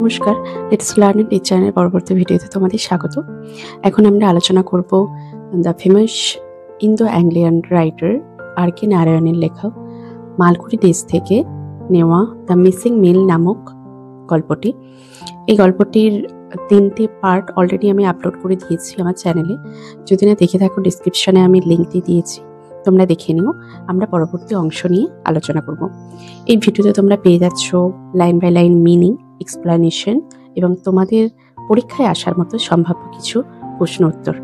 নমস্কার, let's learn in এই চ্যানেলের পরবর্তী ভিডিওতে তোমাদের স্বাগত। এখন আমরা আলোচনা করব the famous Indo Anglian writer R K নারায়ণের লেখা মালগুড়ি দেশ থেকে নেওয়া দ্য মিসিং মিল নামক গল্পটি। এই গল্পটির 3টে পার্ট অলরেডি আমি আপলোড করে দিয়েছি আমার চ্যানেলে। যদি না দেখে থাকো, ডিসক্রিপশনে আমি লিঙ্ক দিয়ে দিয়েছি, তোমরা দেখে নিও। আমরা পরবর্তী অংশ নিয়ে আলোচনা করব। এই ভিডিওতে তোমরা পেয়ে যাচ্ছ line by line meaning, explanation এবং তোমাদের পরীক্ষায় আসার মতো সম্ভাব্য কিছু প্রশ্ন উত্তর।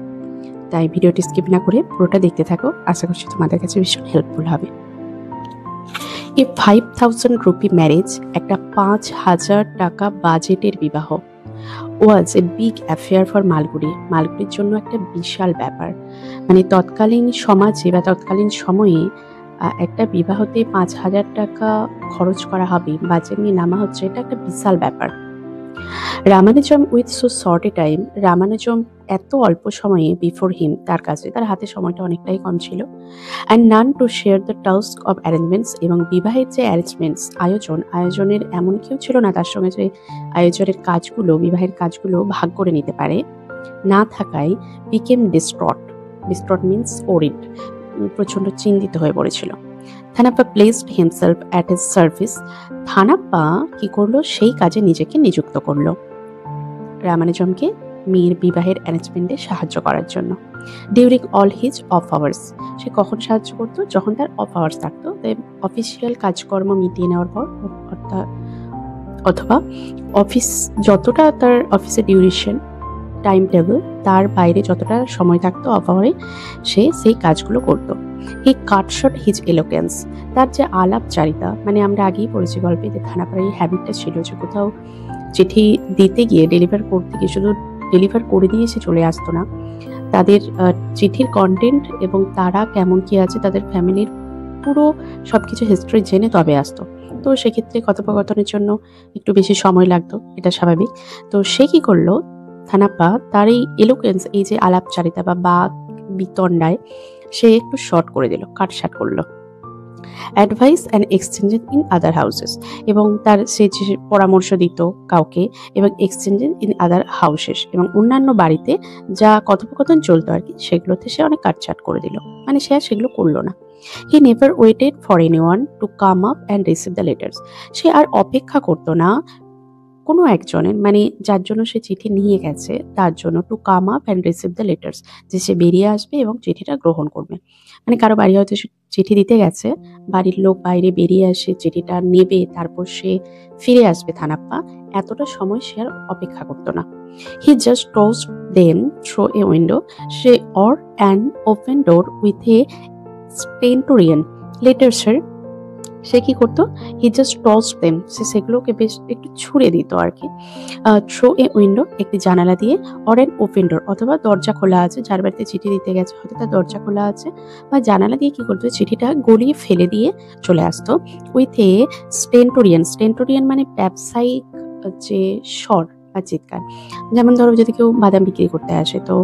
তাই ভিডিওটি স্কিপ না করে পুরোটা দেখতে থাকো, আশা করছি তোমাদের কাছে ভীষণ হেল্পফুল হবে। এ 5,000 রুপি ম্যারেজ, একটা 5,000 টাকা বাজেটের বিবাহ, was a big affair for Malgudi. মালগুড়ির জন্য একটা বিশাল ব্যাপার। মানে তৎকালীন সমাজে বা তৎকালীন সময়ে একটা বিবাহতে 5,000 টাকা খরচ করা হবে, বাজেট নিয়ে নামা হচ্ছে, এটা একটা বিশাল ব্যাপার। Ramanujam with so short a time, Ramanujam এত অল্প সময়ে, বিফোর হিম, তার কাছে, তার হাতে সময়টা অনেকটাই কম ছিল, and naan to share the task of arrangements, এবং বিবাহের যে অ্যারেঞ্জমেন্টস, আয়োজনের এমন কেউ ছিল না তার সঙ্গে যে আয়োজনের কাজগুলো, বিবাহের কাজগুলো ভাগ করে নিতে পারে, না থাকায় বিকেম ডিস্ট্রট মিনস ওরিড, প্রচণ্ড চিন্তিত হয়ে পড়েছিল। Thanappa placed himself at his service, Thanappa কি করলো, সেই কাজে নিজেকে নিযুক্ত করলো রামানুজমকে মেয়ের বিবাহের অ্যারেঞ্জমেন্টে সাহায্য করার জন্য। During all his off hours, সে কখন সাহায্য করতো, যখন তার অফ আওয়ার্স থাকতো, অফিসিয়াল কাজকর্ম মিটিয়ে নেওয়ার পর, অথবা অফিস যতটা তার অফিসের ডিউরেশন টাইম টেবিল, তার বাইরে যতটা সময় থাকতো অফ আওয়ারে, সে সেই কাজগুলো করতো। হি কাট শর্ট হিজ এলোকেন্স, তার যে আলাপচারিতা, মানে আমরা আগেই পড়েছি গল্পে যে থানাপাড়ার এই হ্যাবিটটা ছিল যে কোথাও চিঠি দিতে গিয়ে, ডেলিভার করতে গিয়ে শুধু ডেলিভার করে দিয়ে সে চলে আসতো না, তাদের চিঠির কন্টেন্ট এবং তারা কেমন কি আছে, তাদের ফ্যামিলির পুরো সবকিছু হিস্ট্রি জেনে তবে আসতো। তো সেক্ষেত্রে কথোপকথনের জন্য একটু বেশি সময় লাগতো, এটা স্বাভাবিক। তো সে কি করলো, থানাপ্পা তার এই এলোকেন্স, এই যে আলাপচারিতা বা বাক বিতণ্ডায়, সে একটু শর্ট করে দিল, কাটসাট করলো। Advice and exchange in other houses, এবং তার সে যে পরামর্শ দিত কাউকে, এবং এক্সচেঞ্জ ইন আদার হাউসেস, এবং অন্যান্য বাড়িতে যা কথোপকথন চলতো আর কি, সেগুলোতে সে অনেক কাটছাট করে দিল, মানে সে আর সেগুলো করলো না। He never waited for anyone to come up and receive the letters, সে আর অপেক্ষা করতো না কোনো একজনের, মানে যার জন্য সে চিঠি নিয়ে গেছে তার জন্য, to come up and receive the letters, যে সে বেরিয়ে আসবে এবং চিঠিটা গ্রহণ করবে। মানে কারো বাড়ি হয়তো চিঠি দিতে গেছে, বাড়ির লোক বাইরে বেরিয়ে আসে, চিঠিটা নেবে, তারপর সে ফিরে আসবে থানাপ্পা, এতটা সময় সে আর অপেক্ষা করতো না। He just tossed them through a window, সে or an open door with a stentorian লেটার্সের, সে কি করতো, হি জাস্ট টসড দেম, সে সেগুলোকে বেশ একটু ছুঁড়ে দিত আর কি, থ্রু এ উইন্ডো, একটি জানালা দিয়ে, অর অ্যান ওপেন ডোর, অথবা দরজা খোলা আছে, যার বাড়িতে চিঠি দিতে গেছে হয়তো তার দরজা খোলা আছে, বা জানালা দিয়ে কি করতো, চিঠিটা গলিয়ে ফেলে দিয়ে চলে আসতো। উইথ এ স্টেন্টোরিয়ান মানে ব্যবসায়িক যে স্বর বা চিৎকার। যেমন ধরো যদি কেউ বাদাম বিক্রি করতে আসে, তো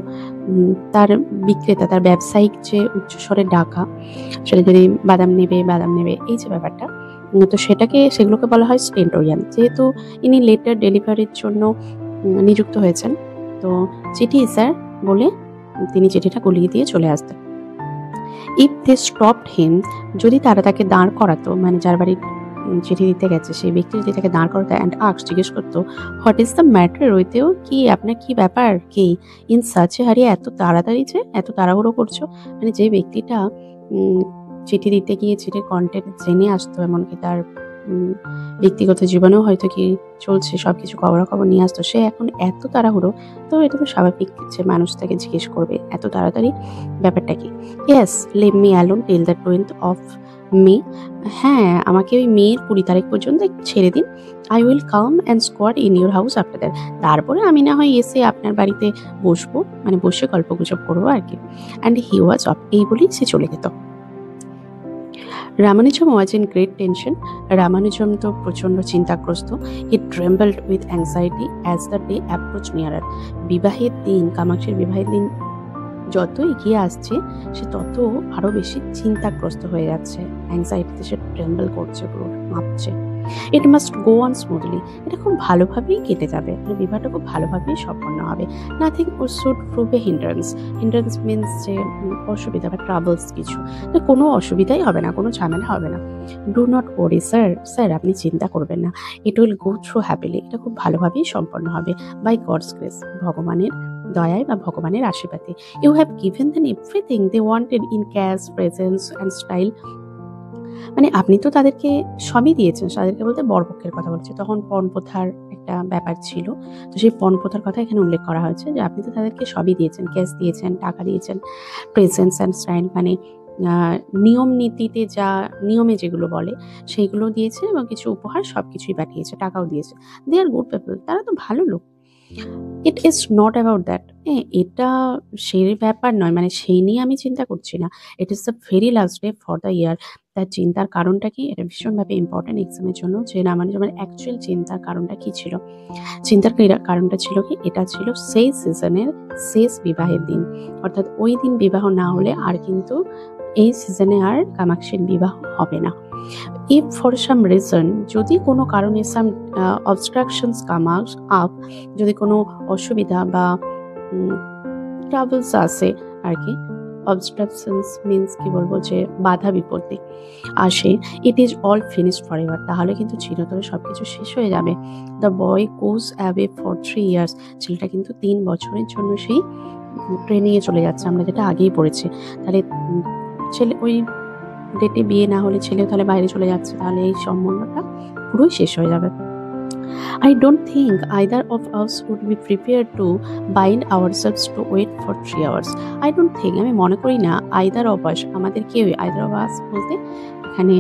তার বিক্রেতা তার ব্যবসায়িক যে উচ্চস্বরে ডাকা, সেটা যদি বাদাম নেবে এই যে ব্যাপারটা, তো সেগুলোকে বলা হয় স্টেন্টোরিয়ান। যেহেতু ইনি লেটার ডেলিভারির জন্য নিযুক্ত হয়েছেন, তো চিঠি স্যার বলে তিনি চিঠিটা গলিয়ে দিয়ে চলে আসতেন। ইফ দে স্টপড হিম, যদি তারা তাকে দাঁড় করাতো, মানে যার বাড়ি চিঠি দিতে গেছে সেই ব্যক্তি যদি তাকে দাঁড় করাতো, অ্যান্ড আস্কড, জিজ্ঞেস করতো, হোয়াট ইজ দ্য ম্যাটার উইথেও, কি আপনার কি ব্যাপার, কি ইন সাচ এ হারিয়ে এত তাড়াতাড়ি, যে এত তাড়াহুড়ো করছো, মানে যে ব্যক্তিটা চিঠি দিতে গিয়ে চিঠির কন্টেন্ট জেনে আসতো, এমনকি তার ব্যক্তিগত জীবনেও হয়তো কি চলছে সবকিছু খবরাখবর নিয়ে আসতো, সে এখন এত তাড়াহুড়ো, তো এটা তো স্বাভাবিক যে মানুষ তাকে জিজ্ঞেস করবে এত তাড়াতাড়ি ব্যাপারটা কি। Yes, leave me alone till the 20th of May, হ্যাঁ আমাকে ওই মের 20 তারিখ পর্যন্ত একটু ছেড়ে দিন। I will come and squat in your house after that, তারপরে আমি না হয় এসে আপনার বাড়িতে বসবো, মানে বসে গল্প গুজব করবো আর কি। অ্যান্ড হি ওয়াজ অফ, এই বলেই সে চলে যেত। Ramanujam was in great tension, Ramanujam তো প্রচণ্ড চিন্তাগ্রস্ত। He trembled with anxiety as the day approach nearer, বিবাহের দিন, কামাক্ষীর বিবাহের দিন যত এগিয়ে আসছে সে তত আরো বেশি চিন্তাগ্রস্ত হয়ে যাচ্ছে, অ্যাংজাইটিতে সে ট্রেম্বল করছে, পুরো কাঁপছে। It must go on smoothly, এটা খুব ভালোভাবেই কেটে যাবে, বিবাহটা খুব ভালোভাবেই সম্পন্ন হবে। Nothing should prove A hindrance. Hindrance means যে অসুবিধা বা ট্রাবলস কিছু, কোনো অসুবিধাই হবে না, কোনো ঝামেলা হবে না। ডু নট ওরি স্যার, স্যার আপনি চিন্তা করবেন না, it will go through happily, এটা খুব ভালোভাবেই সম্পন্ন হবে। বাই গডস গ্রেস, ভগবানের দয়ায় বা ভগবানের আশীর্বাদে। You have given them everything they wanted in cash, presents and style. মানে আপনি তো তাদেরকে সবই দিয়েছেন, তাদেরকে বলতে বরপক্ষের কথা বলছে, তখন পণপ্রথার একটা ব্যাপার ছিল, তো সেই পণপ্রথার কথা এখানে উল্লেখ করা হয়েছে যে আপনি তো তাদেরকে সবই দিয়েছেন, ক্যাশ দিয়েছেন, টাকা দিয়েছেন, প্রেজেন্স অ্যান্ড স্টাইল মানে নিয়ম নীতিতে যা নিয়মে যেগুলো বলে সেইগুলো দিয়েছে, এবং কিছু উপহার সব কিছুই পাঠিয়েছে, টাকাও দিয়েছে। দে আর গুড পিপল, তারা তো ভালো লোক। It is not about that, এটা সেই ব্যাপার নয়, মানে সেই নিয়ে আমি চিন্তা করছি না। It is the very last day for the year. তার চিন্তার কারণটা কি, এটা ভীষণভাবে ইম্পর্টেন্ট এক্সামের জন্য, যে না মানে আমার অ্যাকচুয়াল চিন্তার কারণটা কি ছিল। চিন্তার কারণটা ছিল কি, এটা ছিল সেই সিজনের শেষ বিবাহের দিন, অর্থাৎ ওই দিন বিবাহ না হলে আর কিন্তু এই সিজনে আর কামাক্ষীর বিবাহ হবে না। ইফ ফর সাম রিজন, যদি কোনো কারণে সাম অবস্ট্রাকশনস কাম আপ, যদি কোনো অসুবিধা বা ট্রাবলস আসে আর কি, অবস্ট্রাকশনস মিনস কি বলবো, যে বাধা বিপত্তি আসে, it is all finished for ever, তাহলে কিন্তু চিরতরে সব কিছু শেষ হয়ে যাবে। The boy goes away for 3 years, ছেলেটা কিন্তু 3 বছরের জন্য সেই ট্রেনিংয়ে চলে যাচ্ছে, আমরা যেটা আগেই পড়েছি। তাহলে ছেলে ওই ডেটে বিয়ে না হলে ছেলেও তাহলে বাইরে চলে যাচ্ছে, তাহলে এই সম্বন্ধটা পুরোই শেষ হয়ে যাবে। I don't think either of us would be prepared to bind ourselves to wait for 3 hours. I don't think, আমি মনে করি না, either of us, আমাদের কেউই, either of us বলতে এখানে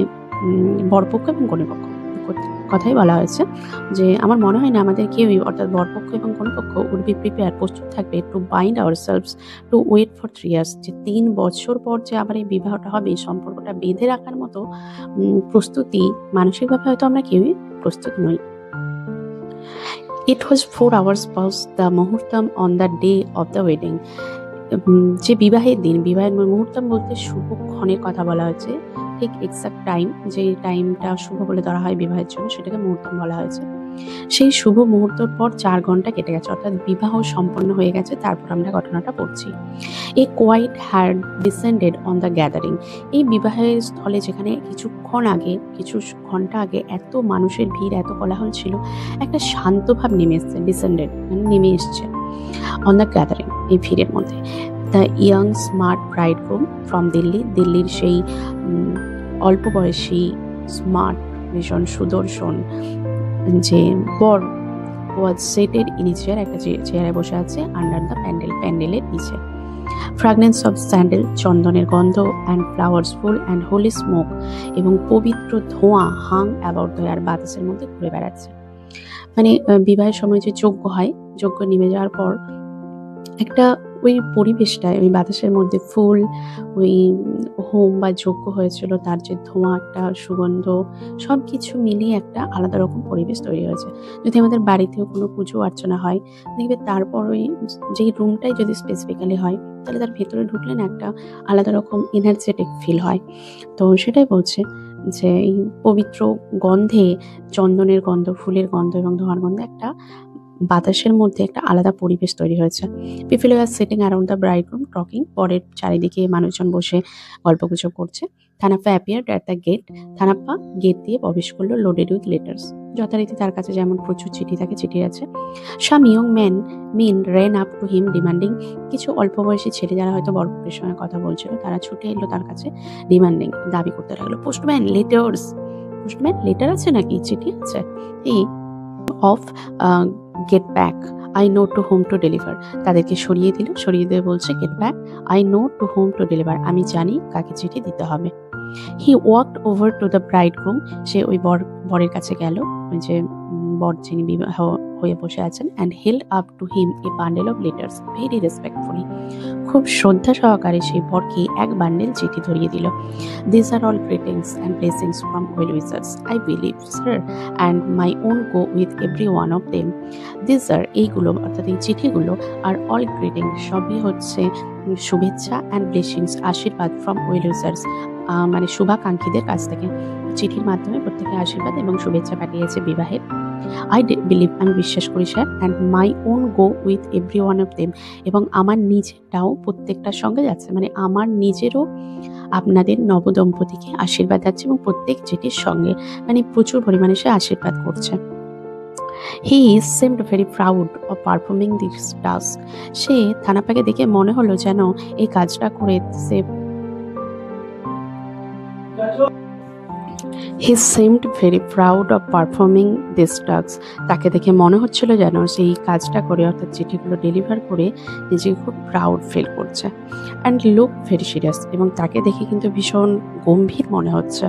বরপক্ষ এবং কনেপক্ষ কথাই বলা হয়েছে, যে আমার মনে হয় না আমাদের কেউই, অর্থাৎ বরপক্ষ এবং কনেপক্ষ would be prepared, প্রস্তুত থাকবে to bind ourselves to wait for 3 years, যে 3 বছর পর যে আবার এই বিবাহটা হবে, এই সম্পর্কটা বেঁধে রাখার মতো প্রস্তুতি মানসিকভাবে হয়তো আমরা কেউই প্রস্তুত নই। It was 4 hours past the muhurtam on the day of the wedding. যে বিবাহের দিন, বিবাহের মুহূর্তম বলতে শুভক্ষণের কথা বলা হয়েছে, ঠিক এক্সাক্ট টাইম, যে টাইমটা শুভ বলে ধরা হয় বিবাহের জন্য, সেটাকে মুহূর্তম বলা হয়েছে। সেই শুভ মুহূর্তের পর 4 ঘন্টা কেটে গেছে, অর্থাৎ বিবাহ সম্পন্ন হয়ে গেছে, তারপর আমরা ঘটনাটা পড়ছি। A quiet had descended on the gathering, এই বিবাহের স্থলে যেখানে কিছু ঘন্টা আগে এত মানুষের ভিড়, এত কোলাহল ছিল, একটা শান্তভাব নেমে এসছে, ডিসেন্ডেড মানে নেমে এসছে, অন দ্য গ্যাদারিং এই ভিড়ের মধ্যে। দ্য ইয়াং স্মার্ট ব্রাইডগ্রুম ফ্রম দিল্লির সেই অল্প বয়সী স্মার্ট ভীষণ সুদর্শন যে বর ওয়াজ সেটেড ইন এ চেয়ার, একটা চেয়ারে বসে আছে, আন্ডার দ্য প্যান্ডেলের নিচে। ফ্র্যাগনেন্স অফ স্যান্ডেল, চন্দনের গন্ধ, অ্যান্ড ফ্লাওয়ার্স ফুল অ্যান্ড হোলি স্মোক, এবং পবিত্র ধোঁয়া হাং অ্যাবাউট দ্য এয়ার, বাতাসের মধ্যে ঘুরে বেড়াচ্ছে। মানে বিবাহের সময় যে যজ্ঞ হয়, যজ্ঞ নিভে যাওয়ার পর একটা ওই পরিবেশটায়, ওই বাতাসের মধ্যে ফুল, ওই হোম বা যজ্ঞ হয়েছিল তার যে ধোঁয়া, একটা সুগন্ধ, সব কিছু মিলিয়ে একটা আলাদা রকম পরিবেশ তৈরি হয়েছে। যদি আমাদের বাড়িতেও কোনো পুজো অর্চনা হয়, দেখবে তারপর ওই যেই রুমটাই যদি স্পেসিফিক্যালি হয়, তাহলে তার ভেতরে ঢুকলে না একটা আলাদা রকম এনার্জেটিক ফিল হয়। তো সেটাই বলছে যে এই পবিত্র গন্ধে, চন্দনের গন্ধ, ফুলের গন্ধ এবং ধোঁয়ার গন্ধে একটা বাতাসের মধ্যে একটা আলাদা পরিবেশ তৈরি হয়েছে। People were sitting around the bridegroom talking, পরের চারিদিকে মানুষজন বসে গল্পগুজব করছে। Thanappa appeared at the gate, Thanappa gate দিয়ে প্রবেশ করলো, লোডেড উইথ লেটার্স, যথারীতি তার কাছে যেমন প্রচুর চিঠি থাকে, চিঠি আছে। Some young men ran up to him demanding, কিছু অল্প বয়সী ছেলে যারা হয়তো বরপক্ষের সঙ্গে কথা বলছিল, তারা ছুটে এলো তার কাছে, ডিমান্ডিং দাবি করতে লাগলো, পোস্টম্যান লেটার্স, পোস্টম্যান লেটার আছে নাকি, চিঠি আছে, এই off get back, I know to whom to deliver, তাদেরকে সরিয়ে দিয়ে বলছে get back, I know to whom to deliver, আমি জানি কাকে চিঠি দিতে হবে। He walked over to the bridegroom, সে ওই বরের কাছে গেল, ওই যে বর যিনি বিবাহ হয়ে বসে আছেন, and held up to him A bundle of letters very respectfully, খুব শ্রদ্ধা সহকারে সেই বরকে এক বান্ডেল চিঠি ধরিয়ে দিল। This are all greetings and blessings from well wishers, I believe sir and my own go with every one of them. This are, এইগুলো অর্থাৎ এই চিঠিগুলো, আর অল গ্রিটিং, সবই হচ্ছে শুভেচ্ছা অ্যান্ড ব্লেসিংস, আশীর্বাদ ফ্রম ওয়েল উইজার্স, মানে শুভাকাঙ্ক্ষীদের কাছ থেকে চিঠির মাধ্যমে প্রত্যেকে আশীর্বাদ এবং শুভেচ্ছা পাঠিয়েছে বিবাহের। আই বিলিভ, আমি বিশ্বাস করি sir, and my own go with every one of them, এবং আমার নিজেরটাও প্রত্যেকটার সঙ্গে যাচ্ছে, মানে আমার নিজেরও আপনাদের নবদম্পতিকে আশীর্বাদ যাচ্ছে এবং প্রত্যেক চিঠির সঙ্গে মানে প্রচুর পরিমাণে সে আশীর্বাদ করছে। হি seemed very proud of performing this task. সে থানাপ্পাকে দেখে মনে হলো যেন এই কাজটা করে সে He seemed very proud of performing this task. তাকে দেখে মনে হচ্ছিল যেন সেই কাজটা করে অর্থাৎ চিঠিগুলো ডেলিভার করে নিজেকে খুব প্রাউড ফিল করছে। অ্যান্ড লুক ভেরি সিরিয়াস, এবং তাকে দেখে কিন্তু ভীষণ গম্ভীর মনে হচ্ছে।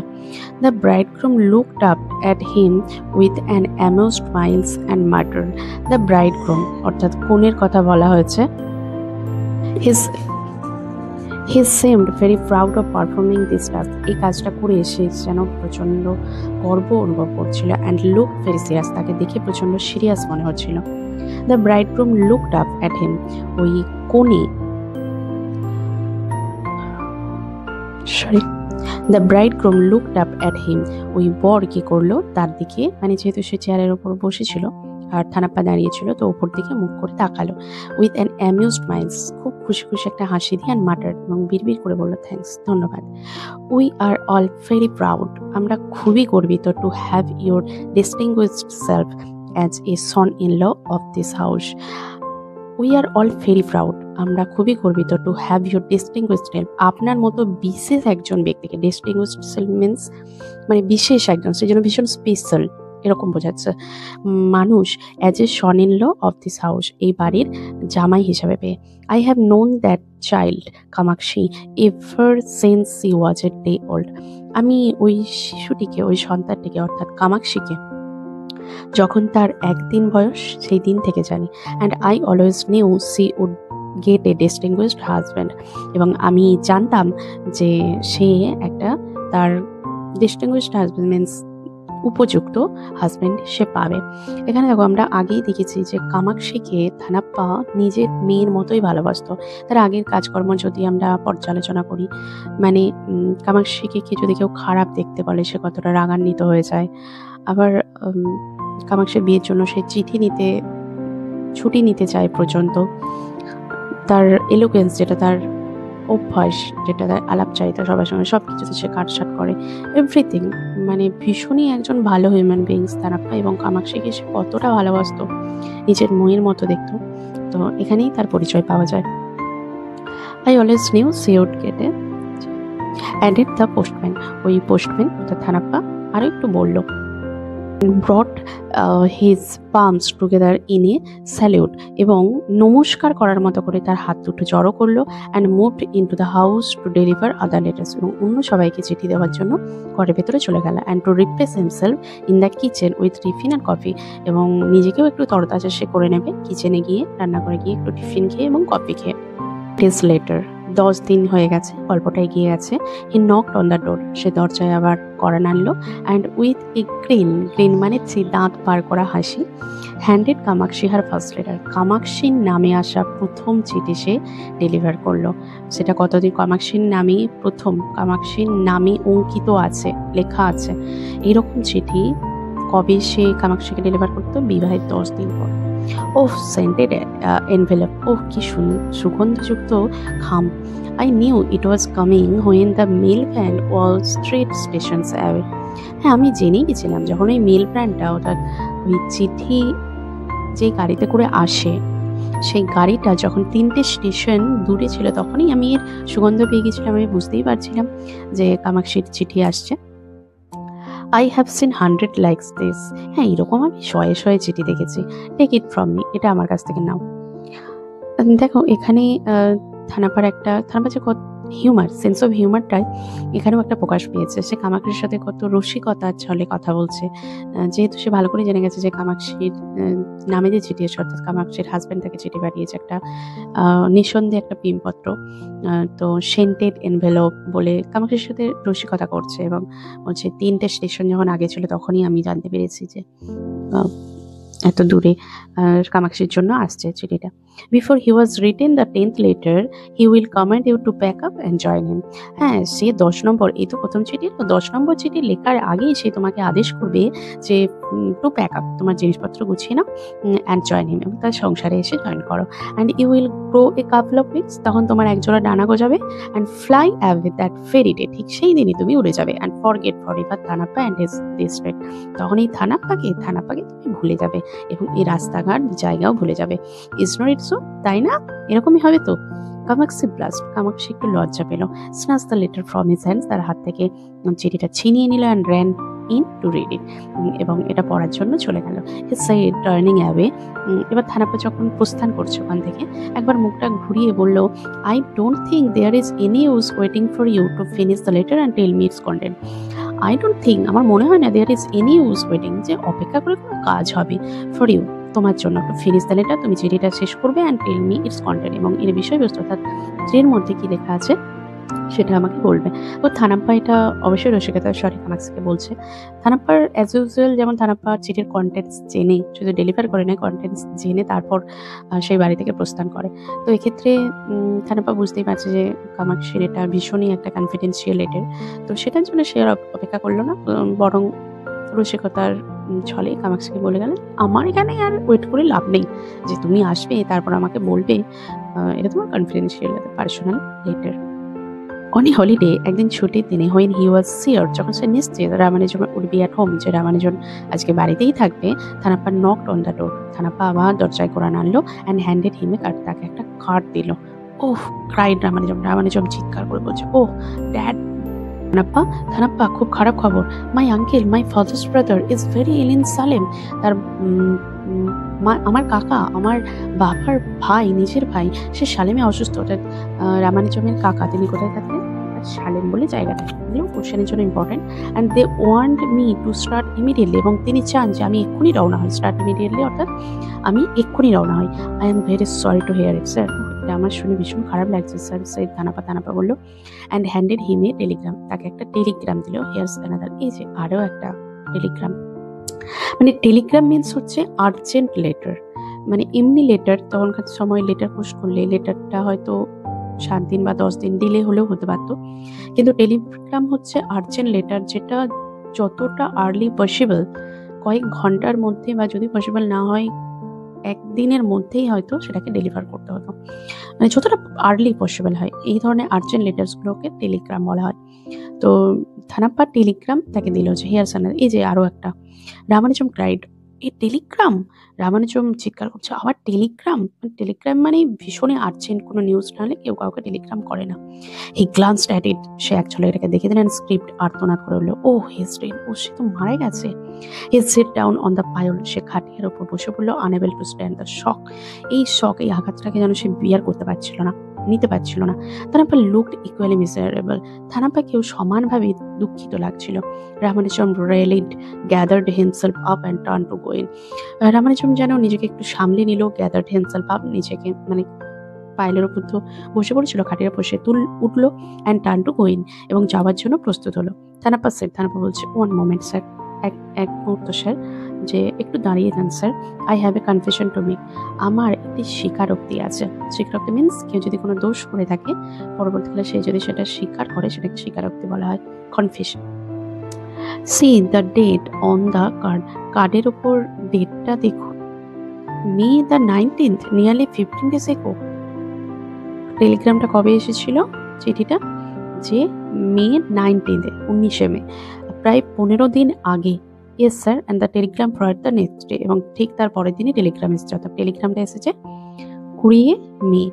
The bridegroom looked up at him with an amused smiles and muttered. The bridegroom অর্থাৎ কনের কথা বলা হয়েছে। He seemed very proud of performing this task. এই কাজটা করে এসে যেন প্রচন্ড গর্ব অনুভব করছিল। অ্যান্ড লুক ভেরি সিরিয়াস, তাকে দেখে প্রচন্ড সিরিয়াস মনে হচ্ছিল। The bridegroom looked up at him, ওই কোণে the bridegroom looked up at him, ওই বর কি করলো তার দিকে, মানে যেহেতু সে চেয়ারের ওপর বসেছিল আর থানাপ্পা দাঁড়িয়েছিল, তো ওপর দিকে মুখ করে তাকালো। উইথ অ্যান অ্যামিউজড মাইন্ডস, খুব খুশি খুশি একটা হাসি দিয়ে অ্যান্ড মাটার, এবং বিড়বিড় করে বললো থ্যাঙ্কস, ধন্যবাদ। We are all very proud, আমরা খুবই গর্বিত to have your distinguished self as a son in law of this house. We are all very proud, আমরা খুবই গর্বিত to have your distinguished self, আপনার মতো বিশেষ একজন ব্যক্তিকে, ডিস্টিংগুইশড সেলফ মিনস মানে বিশেষ একজন, সেই জন্য ভীষণ স্পেশাল এরকম বোঝাচ্ছে মানুষ, as a son in law of this house, এই বাড়ির জামাই হিসাবে পেয়ে। I have known that child Kamakshi ever since she was a day old, আমি ওই শিশুটিকে, ওই সন্তানটিকে অর্থাৎ কামাক্ষীকে যখন তার একদিন বয়স সেই দিন থেকে জানি। And I always knew she would get a distinguished husband, এবং আমি জানতাম যে সে একটা তার ডিস্টিংগুইশড হাজব্যান্ড মিনস উপযুক্ত হাজব্যান্ড সে পাবে। এখানে দেখো আমরা আগেই দেখেছি যে কামাক্ষীকে থানাপ্পা নিজের মেয়ের মতোই ভালোবাসত। তার আগের কাজকর্ম যদি আমরা পর্যালোচনা করি, মানে কামাক্ষীকে যদি কেউ খারাপ দেখতে বলে সে কতটা রাগান্বিত হয়ে যায়। আবার কামাক্ষীর বিয়ের জন্য সে ছুটি নিতে চায় পর্যন্ত। তার এলোকুয়েন্স, যেটা তার অভ্যাস, যেটা তার আলাপচারিতা সবার সঙ্গে, সব কিছুতে সে কাটসাট করে, এভরিথিং, মানে ভীষণই একজন ভালো হিউম্যান বিংস থানাপ্পা, এবং কামাক্ষীকে সে কতটা ভালোবাসত, নিজের মেয়ের মতো দেখতো। তো এখানেই তার পরিচয় পাওয়া যায়। I always knew she would get a added the postman, ওই পোস্টম্যান অর্থাৎ থানাপ্পা আরও একটু বলল। brought his palms together in a salute, এবং নমস্কার করার মতো করে তার হাত দুটো জড়ো করলো। And moved into the house to deliver other letters, এবং অন্য সবাইকে চিঠি দেওয়ার জন্য ঘরের ভেতরে চলে গেল। And to replace himself in the kitchen with tiffin and coffee, এবং নিজেকেও একটু তরতাজা সে করে নেবে কিচেনে গিয়ে, রান্নাঘরে গিয়ে একটু টিফিন খেয়ে এবং কফি খেয়ে। ডেজ লেটার, 10 দিন হয়ে গেছে, গল্পটা এগিয়ে গেছে। হি নকড অন দ্য ডোর, সে দরজায় আবার কড়া নাড়ল। অ্যান্ড উইথ এ গ্রিন মানে সেই দাঁত পার করা হাসি, handed Kamakshi her first letter, কামাক্ষীর নামে আসা প্রথম চিঠি সে ডেলিভার করলো। সেটা কতদিন কামাক্ষীর নামে, প্রথম কামাক্ষীর নামে অঙ্কিত আছে, লেখা আছে, এইরকম চিঠি কবে সে কামাক্ষীকে ডেলিভার করতো? বিবাহের 10 দিন পর। ওহ, সেন্টেড এনভেলপ, ওহ কি সুগন্ধযুক্ত খাম। I knew it was coming when the mail van was 3 stations away. হ্যাঁ, আমি জেনেই গেছিলাম যখন ওই মেল ভ্যানটা, অর্থাৎ ওই চিঠি যে গাড়িতে করে আসে, সেই গাড়িটা যখন 3টে স্টেশন দূরে ছিল, তখনই আমি এর সুগন্ধ পেয়ে গেছিলাম। আমি বুঝতেই পারছিলাম যে কামাক্ষীর চিঠি আসছে। I have seen 100 likes this, হ্যাঁ এরকম আমি শয়ে চিঠি দেখেছি। টেক ইট ফ্রম মি, এটা আমার কাছ থেকে নাও। দেখো এখানে থানাপার যে কত হিউমার, সেন্স অফ হিউমারটাই এখানেও একটা প্রকাশ পেয়েছে। সে কামাক্ষীর সাথে কত রসিকতার ছলে কথা বলছে, যেহেতু সে ভালো করে জেনে গেছে যে কামাক্ষীর নামে যে চিঠি এসে, অর্থাৎ কামাক্ষীর হাজব্যান্ড তাকে চিঠি পাঠিয়েছে একটা নিঃসন্দেহে একটা প্রেমপত্র। তো সেন্টেড এনভেলপ বলে কামাক্ষীর সাথে রসিকতা করছে, এবং বলছে 3টে স্টেশন যখন আগে ছিল তখনই আমি জানতে পেরেছি যে এত দূরে কামাক্ষীর জন্য আসছে চিঠিটা। Before he was written the 10th letter, he will command you to pack up and join him. হ্যাঁ, সে 10 নম্বর, এই তো প্রথম চিঠি, তো 10 নম্বর চিঠি লেখার আগেই সে তোমাকে আদেশ করবে যে টু প্যাক আপ, তোমার জিনিসপত্র গুছিয়ে নাও, অ্যান্ড জয়েন হিম, এবং তার সংসারে এসে জয়েন করো। And you will grow a couple of wings, তখন তোমার একজোড়া ডানা গজাবে। And fly away that very day, ঠিক সেই দিনই তুমি উড়ে যাবে। And forget forever Thanappa and his district, তখন এই থানাপ্পাকে তুমি ভুলে যাবে এবং এই রাস্তাঘাট জায়গাও ভুলে যাবে। ইজ নট ইট সো, তাই না? এরকমই হবে তো। কামাক্সি ব্লাস্ট, কামাক্সি একটু লজ্জা পেল। Snatch the letter from his hands, তার হাত থেকে চিঠিটা ছিনিয়ে নিল। And ran in to read it, এবং এটা পড়ার জন্য চলে গেল। হি সেড টার্নিং অ্যাওয়ে, এবার থানাপ্পা যখন প্রস্থান করছে ওখান থেকে, একবার মুখটা ঘুরিয়ে বলল, I don't think there is any use waiting for you to finish the letter and tell me its content. I don't think, আমার মনে হয় না, there is any use waiting, যে অপেক্ষা করে কোনো কাজ হবে, ফর ইউ, তোমার জন্য, টু ফিনিশ দ্য লেটার, তুমি চিঠিটা শেষ করবে, and tell me its content, এবং এর বিষয়বস্তু, অর্থাৎ চিঠির মধ্যে কি লেখা আছে সেটা আমাকে বলবে। তো থানাপ্পা এটা অবশ্যই রসিকতার স্বরে কামাক্সিকে বলছে। থানাপ্পার অ্যাজ ইউজুয়াল, যেমন থানাপ্পার চিঠির কন্টেন্টস জেনে, শুধু ডেলিভার করে নেয়, কন্টেন্টস জেনে তারপর সেই বাড়ি থেকে প্রস্থান করে। তো এক্ষেত্রে থানাপ্পা বুঝতেই পারছে যে কামাক্সির এটা ভীষণই একটা কনফিডেন্সিয়াল লেটার, তো সেটার জন্য সে আর অপেক্ষা করলো না, বরং রসিকতার ছলে কামাক্সিকে বলে গেলেন, আমার এখানে আর ওয়েট করে লাভ নেই, যে তুমি আসবে তারপর আমাকে বলবে, এটা তোমার confidential personal letter. On a holiday, একদিন ছুটির দিনে, হোয়েন হি ওয়াজ সিওর, যখন সে নিশ্চিত Ramanujan would be at home, যে রামানুজন আজকে বাড়িতেই থাকবে, Thanappa knocked on the door, Thanappa আবার দরজায় কড়া নাড়লো। And handed him a card, তাকে একটা কার্ড দিল। ওহ ক্রাইড রামানুজন চিৎকার করে বলছে, ওহ ড্যাড। থানাপ্পা, খুব খারাপ খবর। My uncle, my father's brother is very ill in Salem, তার আমার কাকা, আমার বাবার ভাই, নিজের ভাই, সে সালেমে অসুস্থ। অর্থাৎ রামানুজমের কাকা, তিনি কোথায় থাকতেন? সালেম বলে জায়গাটা, এগুলো কোশ্চেনের জন্য important. And they want me to start immediately, এবং তিনি চান যে আমি এক্ষুনি রওনা হই। স্টার্ট ইমিডিয়েটলি অর্থাৎ আমি এক্ষুনি রওনা হই। I am very sorry to hear it sir, এটা আমার শুনে ভীষণ খারাপ লাগছে স্যার, সেই থানাপ্পা বললো। And handed him A Telegram, তাকে একটা টেলিগ্রাম দিল। হিয়ার্স অ্যানাদার, এই যে আরও একটা টেলিগ্রাম। মানে টেলিগ্রাম মিনস হচ্ছে আর্জেন্ট লেটার, মানে এমনি লেটার, তখনকার সময় লেটার পোস্ট করলে লেটারটা হয়তো 7 দিন বা 10 দিন ডিলে হলেও হতে পারত, কিন্তু টেলিগ্রাম হচ্ছে আর্জেন্ট লেটার, যেটা যতটা আর্লি পসিবল, কয়েক ঘন্টার মধ্যে, বা যদি পসিবল না হয় একদিনের মধ্যেই হয়তো সেটাকে ডেলিভার করতে হতো, মানে যতটা আর্লি পসিবল হয়, এই ধরনের আর্জেন্ট লেটার্সগুলোকে টেলিগ্রাম বলা হয়। তো থানাপ্পা টেলিগ্রাম তাকে দিল, যে হিয়ার সানার, এই যে আরও একটা। রামানুজম ক্রাইড, এই টেলিগ্রাম, রামানুজম চিৎকার করছে, আবার টেলিগ্রাম, টেলিগ্রাম মানে ভীষণই আর্জেন্ট, কোনো নিউজ না হলে কেউ কাউকে টেলিগ্রাম করে না। হি গ্লান্সড অ্যাট ইট, সে অ্যাকচুয়ালি এটাকে দেখে দিলেন। স্ক্রিপ্ট আর্তনাদ করে উঠলো, ও হিজ ডেড, ও সে তো মারা গেছে। He sit down on the pile, সে খাটিয়ার উপর বসে পড়লো। Unable to stand the shock, এই আঘাতটাকে যেন সে বিয়ার করতে পারছিল না, নিতে পারছিল না। থানাপ্পা লুকড ইকুয়ালি মিজারেবল, থানাপ্পাকেও সমানভাবে দুঃখিত লাগছিল। Ramanujam rallied, gathered himself up and turn to go in, Ramanujam যেন নিজেকে একটু সামলে নিল। গ্যাদার্ড হিমসেলফ আপ, নিজেকে মানে পাইলের উপর তো বসে পড়েছিল, খাটিয়ার উপর সে উঠলো। And turn to go in, এবং যাওয়ার জন্য প্রস্তুত হলো। থানাপ্পা বলছে, ওয়ান মোমেন্ট স্যার, এক মুহূর্ত স্যার, যে একটু দাঁড়িয়ে যান sir. I have a confession to make, আমার একটি স্বীকারোক্তি আছে। স্বীকারোক্তি মিনস কেউ যদি কোনো দোষ করে থাকে, পরবর্তীকালে সে যদি সেটা স্বীকার করে, সেটাকে স্বীকারোক্তি বলা হয়, confession. See the date on the card, কার্ডের ওপর ডেটটা দেখুন। May the 19th, nearly 15 days ago, টেলিগ্রামটা কবে এসেছিল, চিঠিটা, যে মে 19, 19 মে, প্রায় 15 দিন আগে। Yes sir, and the Telegram for the next day, এবং ঠিক তার পরের দিনই টেলিগ্রাম এসেছে, অর্থাৎ টেলিগ্রামটা এসেছে 20 May.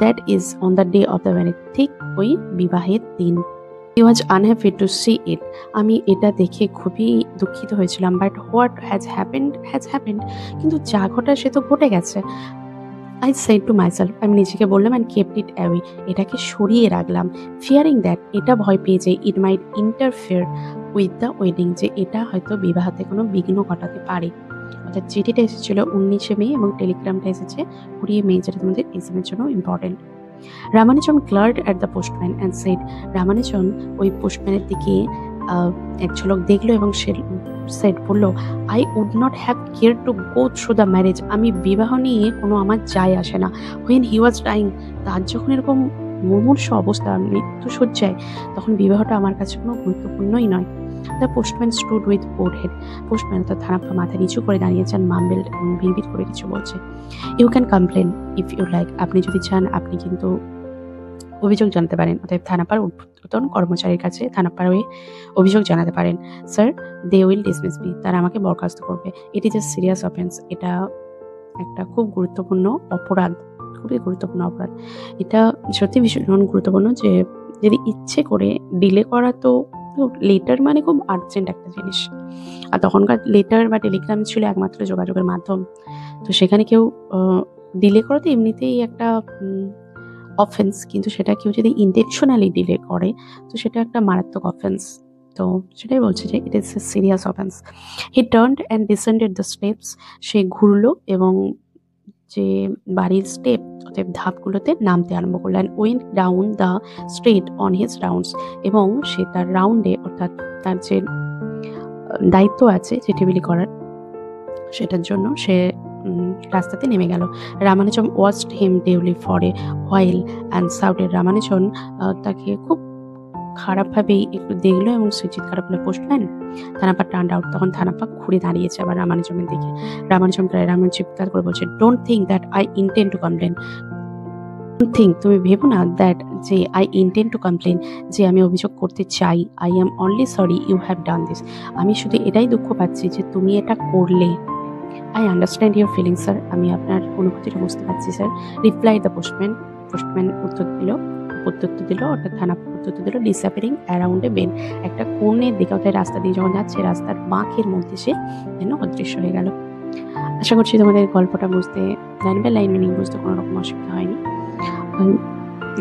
That is on the day of the marriage, ঠিক ওই বিবাহের দিন। He was unhappy to see it, আমি এটা দেখে খুবই দুঃখিত হয়েছিলাম। বাট হোয়াট হ্যাজ হ্যাপেন্ড, কিন্তু যা ঘটার সে তো ঘটে গেছে। আই সেড টু মাইসেলফ, আমি নিজেকে বললাম, অ্যান্ড কেপ্ট ইট অ্যাওয়ে, এটাকে সরিয়ে রাখলাম। ফিয়ারিং দ্যাট, এটা ভয় পেয়ে যে, ইট মাইট ইন্টারফেয়ার উইথ দ্য ওয়েডিং, যে এটা হয়তো বিবাহতে কোনো বিঘ্ন ঘটাতে পারে। অর্থাৎ চিঠিটা এসেছিল 19 মে এবং টেলিগ্রামটা এসেছে 20 মে, যেটা তোমাদের এক্সামের জন্য important. Ramanujam glared at the postman and said, Ramanujam ওই পোস্টম্যানের দিকে এক ঝলক দেখলো এবং সেড বলল, I would not have care to go through the marriage. আমি বিবাহ নিয়ে কোনো আমার যায় আসে না। হুইন হি ওয়াজ ডাইং, তার যখন এরকম মুমূর্ষ অবস্থা, মৃত্যু শয্যায়, তখন বিবাহটা আমার কাছে কোনো গুরুত্বপূর্ণই নয়। The postman stood with board head. Postman তার থানাপ্পা মাথা নিচু করে দাঁড়িয়েছেন, মাম্বেল বিড়বিড় করে কিছু বলছে। You can complain if you like. আপনি যদি চান আপনি কিন্তু অভিযোগ জানাতে পারেন। অতএব থানাপার ঊর্ধ্বতন কর্মচারীর কাছে থানাপার হয়ে অভিযোগ জানাতে পারেন। Sir, they will dismiss me. তারা আমাকে বরখাস্ত করবে। It is a serious offence. এটা একটা খুব গুরুত্বপূর্ণ অপরাধ, খুবই গুরুত্বপূর্ণ অপরাধ। এটা সত্যি ভীষণ গুরুত্বপূর্ণ যে যদি ইচ্ছে করে ডিলে করা, তো লেটার মানে খুব আর্জেন্ট একটা জিনিস। আর তখনকার লেটার বা টেলিগ্রাম ছিল একমাত্র যোগাযোগের মাধ্যম। তো সেখানে কেউ ডিলে করা তো এমনিতেই একটা অফেন্স, কিন্তু সেটা কেউ যদি ইন্টেনশনালি ডিলে করে তো সেটা একটা মারাত্মক অফেন্স। তো সেটাই বলছে যে it is a serious offence. He turned and descended the steps. সে ঘুরলো এবং যে বাড়ির স্টেপ অর্থাৎ ধাপগুলোতে নামতে আরম্ভ করলো। And went down the street on his rounds. এবং সে তার রাউন্ডে, অর্থাৎ তার যে দায়িত্ব আছে চিঠিবিলি করার, সেটার জন্য সে রাস্তাতে নেমে গেল। Ramanujan watched him dully for a while and shouted. Ramanujan তাকে খুব খারাপভাবেই একটু দেখলো এবং সে চিৎকার করলো, পোস্টম্যান। থানাপা turned out. তখন থানাপা ঘুরে দাঁড়িয়েছে আবার রামানুজমের দিকে। রামানুজন চিৎকার করে বলছে, don't think that I intend to complain. Don't think, তুমি ভেবো না, দ্যাট যে আই ইন্টেন্ড টু কমপ্লেন, যে আমি অভিযোগ করতে চাই। I am only sorry you have done this. আমি শুধু এটাই দুঃখ পাচ্ছি যে তুমি এটা করলে। I understand your feeling sir. আমি আপনার অনুভূতিটা বুঝতে পারছি স্যার। Reply the postman. পোস্টম্যান উত্তর দিল, অর্থাৎ থানা উত্তর দিল, ডিসঅ্যাপিয়ারিং অ্যারাউন্ড এ বেন। একটা কোণের দিকে, অর্থাৎ রাস্তা দিয়ে যখন যাচ্ছে রাস্তার বাঁকের মধ্যে সে যেন অদৃশ্য হয়ে গেল। আশা করছি তোমাদের গল্পটা বুঝতে, লাইন বাই লাইন মিনিং বুঝতে কোনো রকম অসুবিধা হয়নি।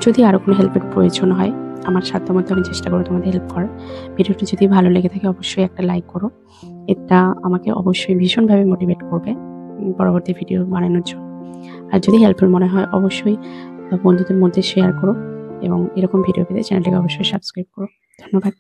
যদি আরও কোনো হেল্পের প্রয়োজন হয়, আমার সাধ্যমতো আমি চেষ্টা করবো তোমাদের হেল্প করার। ভিডিওটি যদি ভালো লেগে থাকে অবশ্যই একটা লাইক করো। এটা আমাকে অবশ্যই ভীষণভাবে মোটিভেট করবে পরবর্তী ভিডিও বানানোর জন্য। আর যদি হেল্পফুল মনে হয় অবশ্যই বন্ধুদের মধ্যে শেয়ার করো, এবং এরকম ভিডিও পেতে চ্যানেলটিকে অবশ্যই সাবস্ক্রাইব করো। ধন্যবাদ।